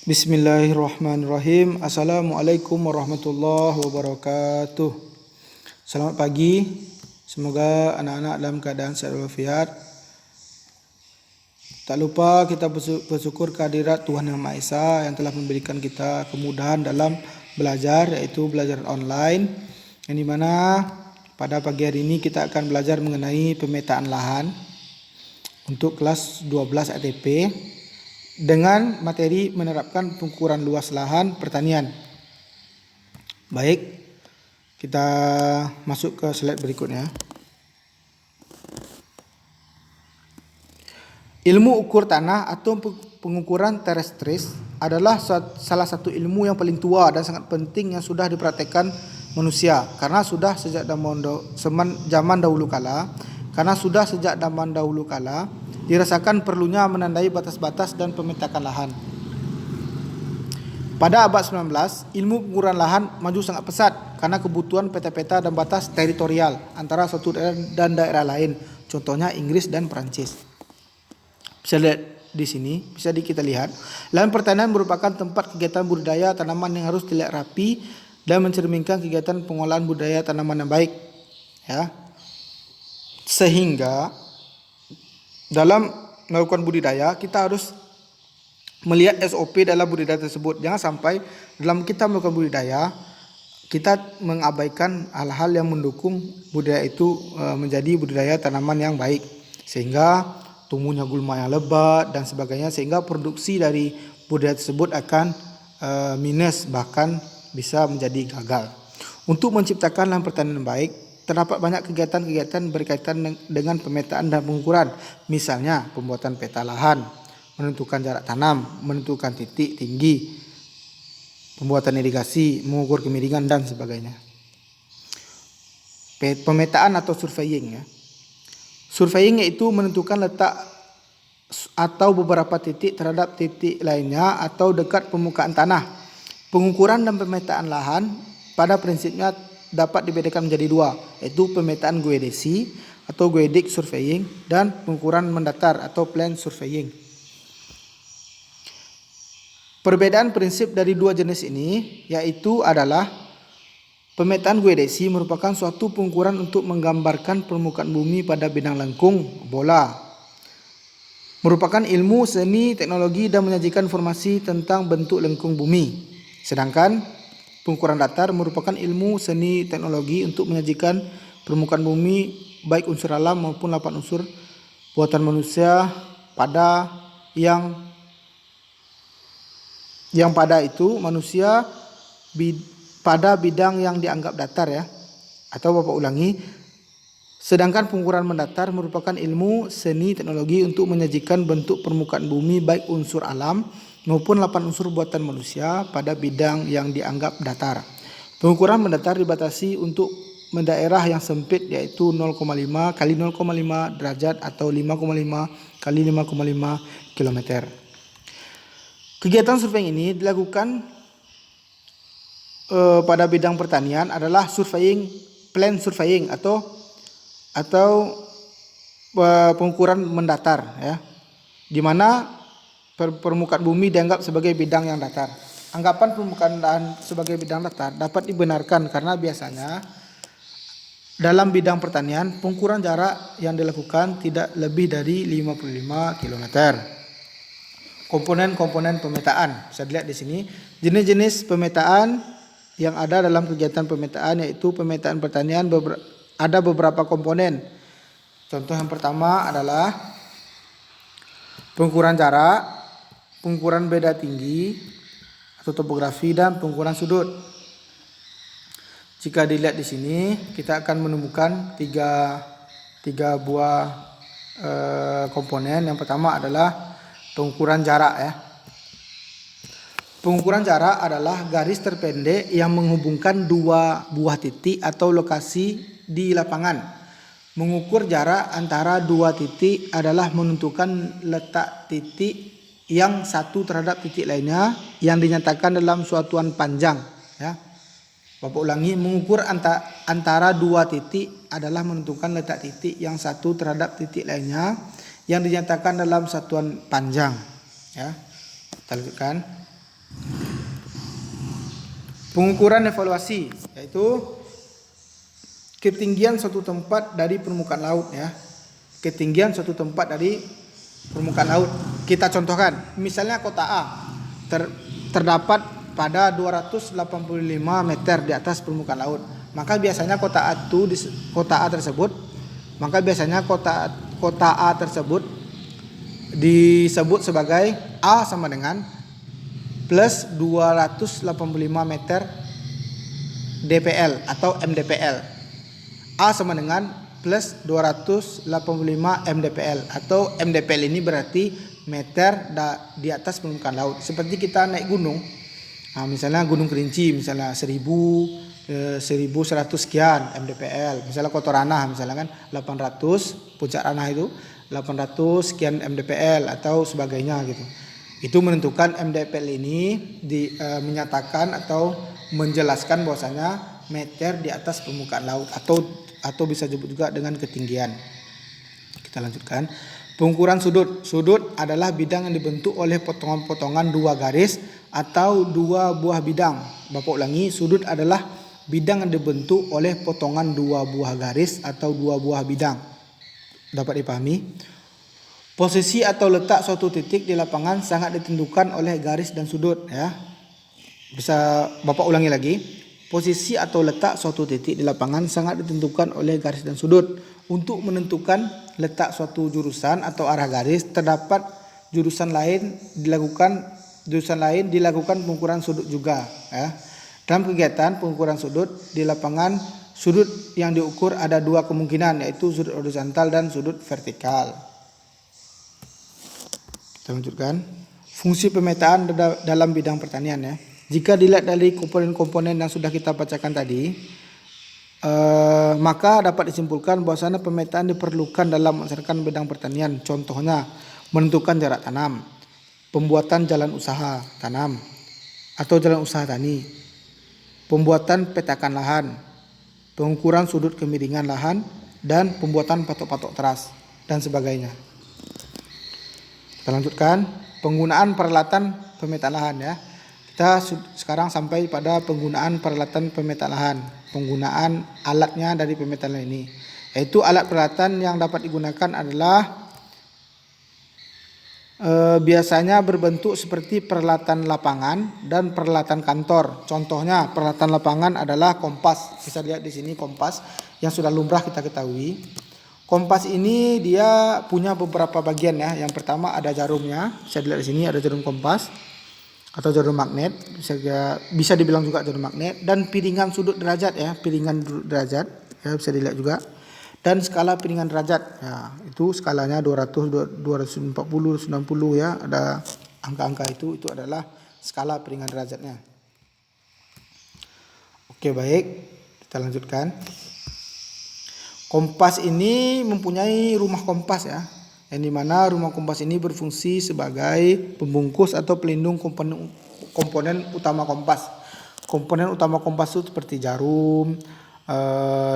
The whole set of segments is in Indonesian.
Bismillahirrahmanirrahim. Assalamualaikum warahmatullahi wabarakatuh. Selamat pagi. Semoga anak-anak dalam keadaan sehat walafiat. Tak lupa kita bersyukur kehadirat Tuhan Yang Maha Esa yang telah memberikan kita kemudahan dalam belajar, yaitu belajar online, yang dimana pada pagi hari ini kita akan belajar mengenai pemetaan lahan untuk kelas 12 ATP dengan materi menerapkan pengukuran luas lahan pertanian. Baik, kita masuk ke slide berikutnya. Ilmu ukur tanah atau pengukuran terrestris adalah salah satu ilmu yang paling tua dan sangat penting yang sudah dipraktekkan manusia karena sudah sejak zaman dahulu kala dirasakan perlunya menandai batas-batas dan pemetakan lahan. Pada abad 19, ilmu pengukuran lahan maju sangat pesat karena kebutuhan peta-peta dan batas teritorial antara suatu daerah dan daerah lain, contohnya Inggris dan Perancis. Bisa lihat di sini, bisa kita lihat, lahan pertanian merupakan tempat kegiatan budidaya tanaman yang harus dilihat rapi dan mencerminkan kegiatan pengolahan budidaya tanaman yang baik. Ya. Sehingga dalam melakukan budidaya kita harus melihat SOP dalam budidaya tersebut. Jangan sampai dalam kita melakukan budidaya kita mengabaikan hal-hal yang mendukung budidaya itu menjadi budidaya tanaman yang baik, sehingga tumbuhnya gulma yang lebat dan sebagainya, sehingga produksi dari budidaya tersebut akan minus, bahkan bisa menjadi gagal. Untuk menciptakan lahan pertanian yang baik, terdapat banyak kegiatan-kegiatan berkaitan dengan pemetaan dan pengukuran. Misalnya pembuatan peta lahan, menentukan jarak tanam, menentukan titik tinggi, pembuatan irigasi, mengukur kemiringan dan sebagainya. Pemetaan atau surveying, ya. Surveying yaitu menentukan letak atau beberapa titik terhadap titik lainnya atau dekat permukaan tanah. Pengukuran dan pemetaan lahan pada prinsipnya dapat dibedakan menjadi dua, yaitu pemetaan geodesi atau geodetic surveying dan pengukuran mendatar atau plan surveying. Perbedaan prinsip dari dua jenis ini yaitu adalah pemetaan geodesi merupakan suatu pengukuran untuk menggambarkan permukaan bumi pada bidang lengkung bola. Merupakan ilmu seni teknologi dan menyajikan informasi tentang bentuk lengkung bumi. Sedangkan pengukuran datar merupakan ilmu seni teknologi untuk menyajikan permukaan bumi baik unsur alam maupun 8 unsur buatan manusia pada yang pada itu manusia pada bidang yang dianggap datar, ya. Atau Bapak ulangi. Sedangkan pengukuran mendatar merupakan ilmu seni teknologi untuk menyajikan bentuk permukaan bumi baik unsur alam maupun 8 unsur buatan manusia pada bidang yang dianggap datar. Pengukuran mendatar dibatasi untuk daerah yang sempit, yaitu 0,5 kali 0,5 derajat atau 5,5 kali 5,5 km. Kegiatan survei ini dilakukan pada bidang pertanian adalah surveying, plan surveying atau pengukuran mendatar, ya, di mana permukaan bumi dianggap sebagai bidang yang datar. Anggapan permukaan lahan sebagai bidang datar dapat dibenarkan karena biasanya dalam bidang pertanian pengukuran jarak yang dilakukan tidak lebih dari 55 km. Komponen-komponen pemetaan bisa dilihat di sini. Jenis-jenis pemetaan yang ada dalam kegiatan pemetaan yaitu pemetaan pertanian ada beberapa komponen. Contoh yang pertama adalah pengukuran jarak, pengukuran beda tinggi atau topografi, dan pengukuran sudut. Jika dilihat di sini, kita akan menemukan tiga buah komponen. Yang pertama adalah pengukuran jarak, ya. Pengukuran jarak adalah garis terpendek yang menghubungkan dua buah titik atau lokasi di lapangan. Mengukur jarak antara dua titik adalah menentukan letak titik yang satu terhadap titik lainnya yang dinyatakan dalam suatuan panjang, ya. Bapak ulangi, mengukur antara dua titik adalah menentukan letak titik yang satu terhadap titik lainnya yang dinyatakan dalam satuan panjang, ya. Kita lanjutkan. Pengukuran evaluasi yaitu ketinggian suatu tempat dari permukaan laut ya. Ketinggian suatu tempat dari permukaan laut. Kita contohkan, misalnya kota A terdapat pada 285 meter di atas permukaan laut. Maka biasanya kota A tersebut disebut sebagai A sama dengan plus 285 meter DPL atau MDPL. A sama dengan plus 285 MDPL atau MDPL ini berarti meter di atas permukaan laut. Seperti kita naik gunung, nah, misalnya Gunung Kerinci misalnya 1100 sekian MDPL, misalnya Kotorana misalnya kan 800, puncak Ranah itu 800 sekian MDPL atau sebagainya gitu. Itu menentukan MDPL ini menyatakan atau menjelaskan bahwasanya meter di atas permukaan laut atau bisa disebut juga dengan ketinggian. Kita lanjutkan. Pengukuran sudut. Sudut adalah bidang yang dibentuk oleh potongan-potongan dua garis atau dua buah bidang. Bapak ulangi, sudut adalah bidang yang dibentuk oleh potongan dua buah garis atau dua buah bidang. Dapat dipahami? Posisi atau letak suatu titik di lapangan sangat ditentukan oleh garis dan sudut ya. Bisa Bapak ulangi lagi. Posisi atau letak suatu titik di lapangan sangat ditentukan oleh garis dan sudut. Untuk menentukan letak suatu jurusan atau arah garis, terdapat jurusan lain dilakukan pengukuran sudut juga ya. Dalam kegiatan pengukuran sudut di lapangan, sudut yang diukur ada dua kemungkinan, yaitu sudut horizontal dan sudut vertikal. Kita lanjutkan. Fungsi pemetaan dalam bidang pertanian ya. Jika dilihat dari komponen-komponen yang sudah kita bacakan tadi, maka dapat disimpulkan bahwasanya pemetaan diperlukan dalam melaksanakan bidang pertanian. Contohnya, menentukan jarak tanam, pembuatan jalan usaha tanam atau jalan usaha tani, pembuatan petakan lahan, pengukuran sudut kemiringan lahan, dan pembuatan patok-patok teras dan sebagainya. Kita lanjutkan. Penggunaan peralatan pemetaan lahan ya. Kita sekarang sampai pada penggunaan peralatan pemetaan lahan. Penggunaan alatnya dari pemetaan lahan ini, yaitu alat peralatan yang dapat digunakan adalah biasanya berbentuk seperti peralatan lapangan dan peralatan kantor. Contohnya peralatan lapangan adalah kompas. Bisa lihat di sini kompas yang sudah lumrah kita ketahui. Kompas ini dia punya beberapa bagian ya. Yang pertama ada jarumnya. Bisa dilihat di sini ada jarum kompas atau jarum magnet, bisa dibilang juga jarum magnet, dan piringan sudut derajat ya, piringan derajat ya, bisa dilihat juga, dan skala piringan derajat ya, itu skalanya 200, 240, 90 ya, ada angka-angka itu adalah skala piringan derajatnya. Oke, baik, kita lanjutkan. Kompas ini mempunyai rumah kompas ya, yang dimana rumah kompas ini berfungsi sebagai pembungkus atau pelindung komponen utama kompas. Komponen utama kompas itu seperti jarum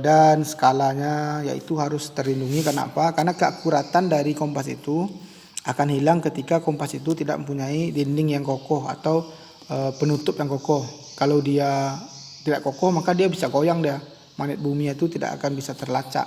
dan skalanya, yaitu harus terlindungi. Kenapa? Karena keakuratan dari kompas itu akan hilang ketika kompas itu tidak mempunyai dinding yang kokoh atau penutup yang kokoh. Kalau dia tidak kokoh, maka dia bisa goyang dia. Magnet bumi itu tidak akan bisa terlacak.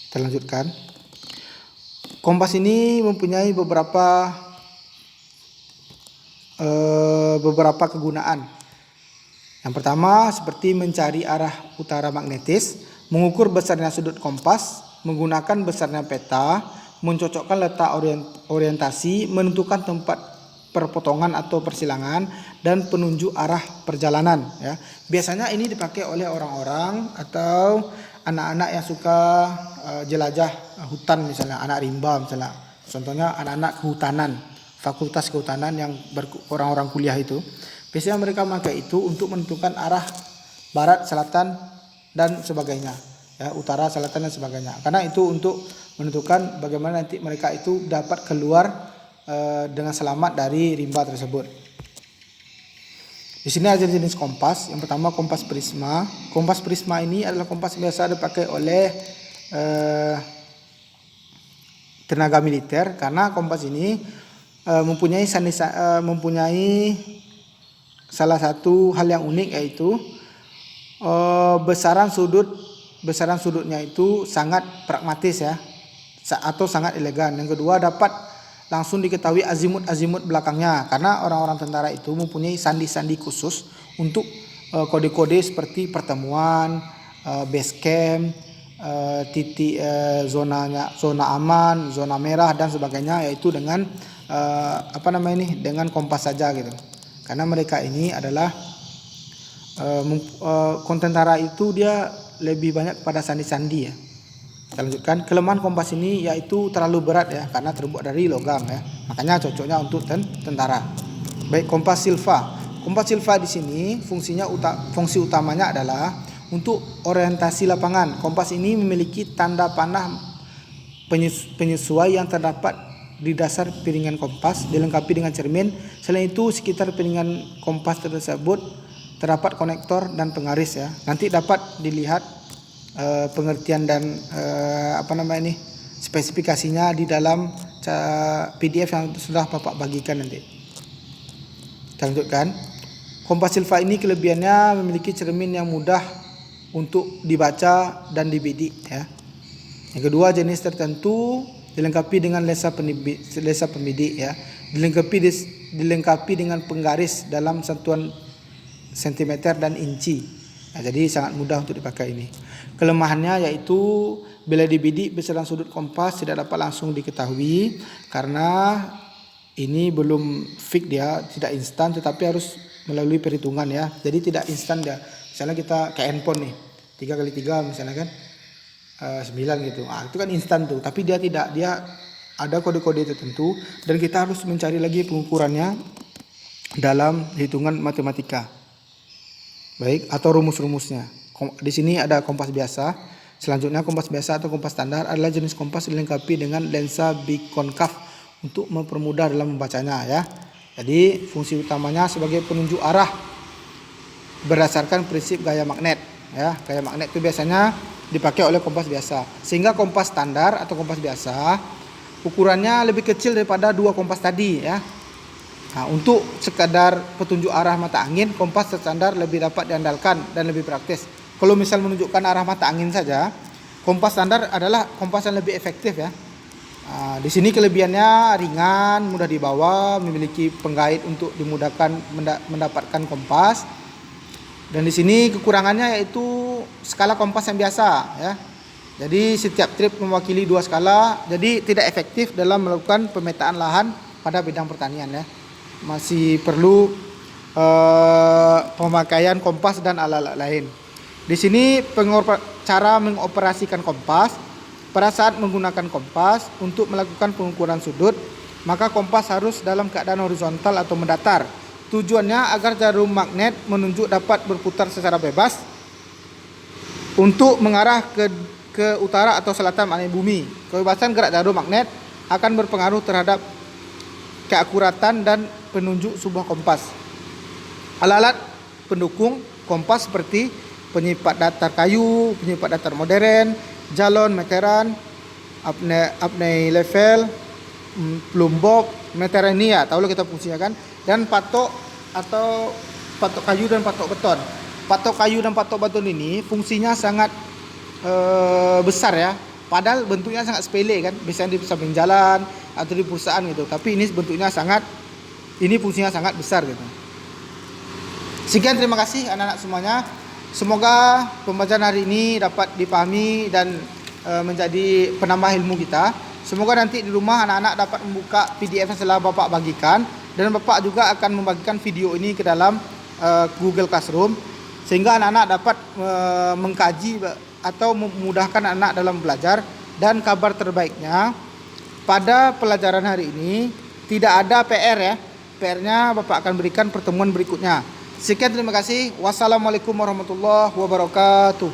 Kita lanjutkan. Kompas ini mempunyai beberapa kegunaan. Yang pertama seperti mencari arah utara magnetis, mengukur besarnya sudut kompas, menggunakan besarnya peta, mencocokkan letak orientasi, menentukan tempat perpotongan atau persilangan, dan penunjuk arah perjalanan ya. Biasanya ini dipakai oleh orang-orang atau anak-anak yang suka jelajah hutan, misalnya anak rimba misalnya. Contohnya anak-anak kehutanan, fakultas kehutanan yang orang-orang kuliah itu. Biasanya mereka memakai itu untuk menentukan arah barat, selatan, dan sebagainya ya, utara, selatan, dan sebagainya. Karena itu untuk menentukan bagaimana nanti mereka itu dapat keluar dengan selamat dari rimba tersebut. Di sini ada jenis kompas. Yang pertama kompas prisma. Kompas prisma ini adalah kompas biasa dipakai oleh tenaga militer, karena kompas ini mempunyai salah satu hal yang unik yaitu besaran sudutnya itu sangat pragmatis ya, atau sangat elegan. Yang kedua, dapat langsung diketahui azimut belakangnya, karena orang-orang tentara itu mempunyai sandi-sandi khusus untuk kode-kode seperti pertemuan, base camp, titik zona aman, zona merah dan sebagainya, yaitu dengan dengan kompas saja gitu. Karena mereka ini adalah kontentara itu dia lebih banyak pada sandi-sandi ya. Kita lanjutkan. Kelemahan kompas ini yaitu terlalu berat ya, karena terbuat dari logam ya. Makanya cocoknya untuk tentara. Baik, kompas silva. Kompas silva di sini fungsi utamanya adalah untuk orientasi lapangan. Kompas ini memiliki tanda panah penyesuai yang terdapat di dasar piringan kompas, dilengkapi dengan cermin. Selain itu, sekitar piringan kompas tersebut terdapat konektor dan penggaris ya. Nanti dapat dilihat pengertian dan spesifikasinya di dalam PDF yang sudah Bapak bagikan nanti. Kita lanjutkan. Kompas silva ini kelebihannya memiliki cermin yang mudah untuk dibaca dan dibidik ya. Yang kedua, jenis tertentu dilengkapi dengan lensa pembidik ya. Dilengkapi dengan penggaris dalam satuan sentimeter dan inci. Nah, jadi sangat mudah untuk dipakai ini. Kelemahannya yaitu bila dibidik besaran sudut kompas tidak dapat langsung diketahui, karena ini belum fix dia, tidak instan, tetapi harus melalui perhitungan ya. Jadi tidak instan dia. Misalnya kita kayak handphone nih, 3x3 misalnya kan 9 gitu. Itu kan instan tuh, tapi dia tidak, dia ada kode-kode tertentu dan kita harus mencari lagi pengukurannya dalam hitungan matematika. Baik, atau rumus-rumusnya. Di sini ada kompas biasa. Selanjutnya, kompas biasa atau kompas standar adalah jenis kompas dilengkapi dengan lensa bikonkav untuk mempermudah dalam membacanya ya. Jadi fungsi utamanya sebagai penunjuk arah berdasarkan prinsip gaya magnet ya. Gaya magnet itu biasanya dipakai oleh kompas biasa. Sehingga kompas standar atau kompas biasa ukurannya lebih kecil daripada dua kompas tadi ya. Nah, untuk sekadar petunjuk arah mata angin, kompas standar lebih dapat diandalkan dan lebih praktis. Kalau misal menunjukkan arah mata angin saja, kompas standar adalah kompas yang lebih efektif ya. Nah, di sini kelebihannya ringan, mudah dibawa, memiliki penggait untuk dimudahkan mendapatkan kompas. Dan di sini kekurangannya yaitu skala kompas yang biasa ya. Jadi setiap trip mewakili dua skala, jadi tidak efektif dalam melakukan pemetaan lahan pada bidang pertanian ya. Masih perlu pemakaian kompas dan alat-alat lain. Di sini cara mengoperasikan kompas. Pada saat menggunakan kompas untuk melakukan pengukuran sudut, maka kompas harus dalam keadaan horizontal atau mendatar. Tujuannya agar jarum magnet menunjuk dapat berputar secara bebas untuk mengarah ke utara atau selatan planet bumi. Kebebasan gerak jarum magnet akan berpengaruh terhadap keakuratan dan penunjuk sebuah kompas. Alat-alat pendukung kompas seperti penyipat datar kayu, penyipat datar modern, jalon meteran, apnei level, plumbok, meteran ini ya, tahu kita fungsinya kan, dan patok kayu dan patok beton. Patok kayu dan patok beton ini fungsinya sangat besar ya. Padahal bentuknya sangat sepele kan, biasanya di samping jalan atau di perusahaan gitu. Tapi ini fungsinya sangat besar gitu. Sekian, terima kasih anak-anak semuanya. Semoga pembelajaran hari ini dapat dipahami dan menjadi penambah ilmu kita. Semoga nanti di rumah anak-anak dapat membuka PDF yang telah Bapak bagikan, dan Bapak juga akan membagikan video ini ke dalam Google Classroom, sehingga anak-anak dapat mengkaji atau memudahkan anak dalam belajar. Dan kabar terbaiknya, pada pelajaran hari ini tidak ada PR ya. PR-nya Bapak akan berikan pertemuan berikutnya. Sekian, terima kasih. Wassalamualaikum warahmatullahi wabarakatuh.